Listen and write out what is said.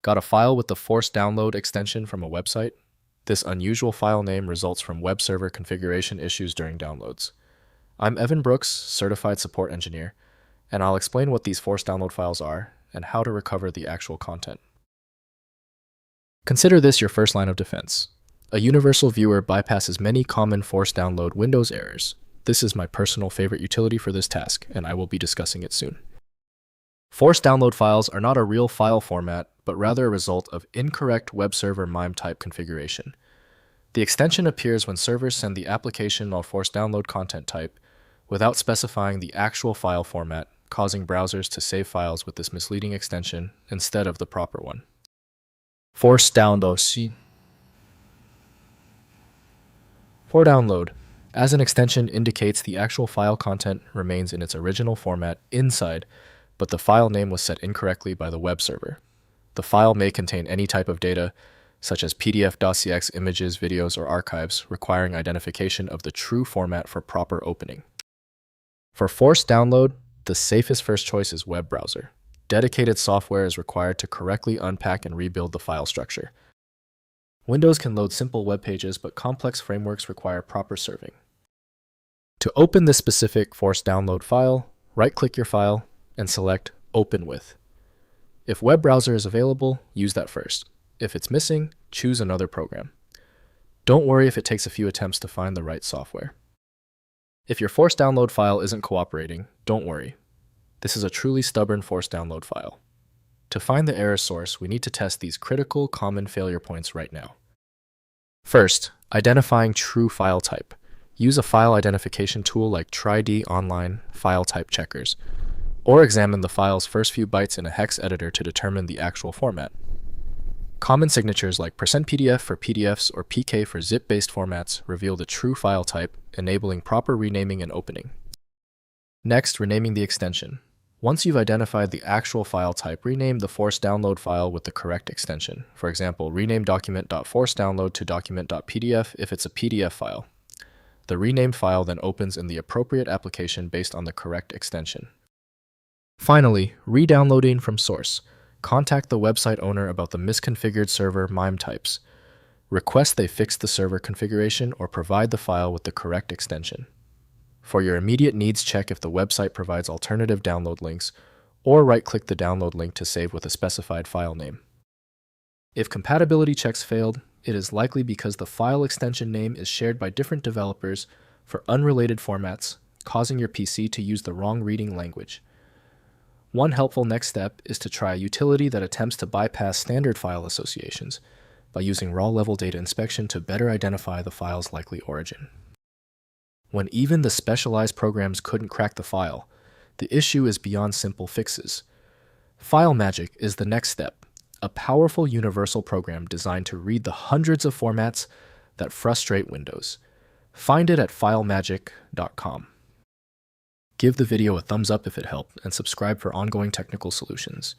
Got a file with the forced download extension from a website? This unusual file name results from web server configuration issues during downloads. I'm Evan Brooks, Certified Support Engineer, and I'll explain what these forced download files are and how to recover the actual content. Consider this your first line of defense. A universal viewer bypasses many common forced download Windows errors. This is my personal favorite utility for this task, and I will be discussing it soon. Forced download files are not a real file format, but rather a result of incorrect web server MIME type configuration. The extension appears when servers send the application or forced download content type without specifying the actual file format, causing browsers to save files with this misleading extension instead of the proper one. Forced download. For download, as an extension indicates the actual file content remains in its original format inside, but the file name was set incorrectly by the web server. The file may contain any type of data, such as PDF.cx images, videos, or archives, requiring identification of the true format for proper opening. For forced download, the safest first choice is web browser. Dedicated software is required to correctly unpack and rebuild the file structure. Windows can load simple web pages, but complex frameworks require proper serving. To open this specific forced download file, right-click your file and select Open With. If web browser is available, use that first. If it's missing, choose another program. Don't worry if it takes a few attempts to find the right software. If your forced download file isn't cooperating, don't worry. This is a truly stubborn forced download file. To find the error source, we need to test these critical common failure points right now. First, identifying true file type. Use a file identification tool like TryD Online File Type Checkers, or examine the file's first few bytes in a hex editor to determine the actual format. Common signatures like %PDF for PDFs or PK for zip-based formats reveal the true file type, enabling proper renaming and opening. Next, renaming the extension. Once you've identified the actual file type, rename the forced download file with the correct extension. For example, rename document.forceddownload to document.pdf if it's a PDF file. The renamed file then opens in the appropriate application based on the correct extension. Finally, re-downloading from source. Contact the website owner about the misconfigured server MIME types. Request they fix the server configuration or provide the file with the correct extension. For your immediate needs, check if the website provides alternative download links, or right-click the download link to save with a specified file name. If compatibility checks failed, it is likely because the file extension name is shared by different developers for unrelated formats, causing your PC to use the wrong reading language. One helpful next step is to try a utility that attempts to bypass standard file associations by using raw-level data inspection to better identify the file's likely origin. When even the specialized programs couldn't crack the file, the issue is beyond simple fixes. File Magic is the next step, a powerful universal program designed to read the hundreds of formats that frustrate Windows. Find it at filemagic.com. Give the video a thumbs up if it helped, and subscribe for ongoing technical solutions.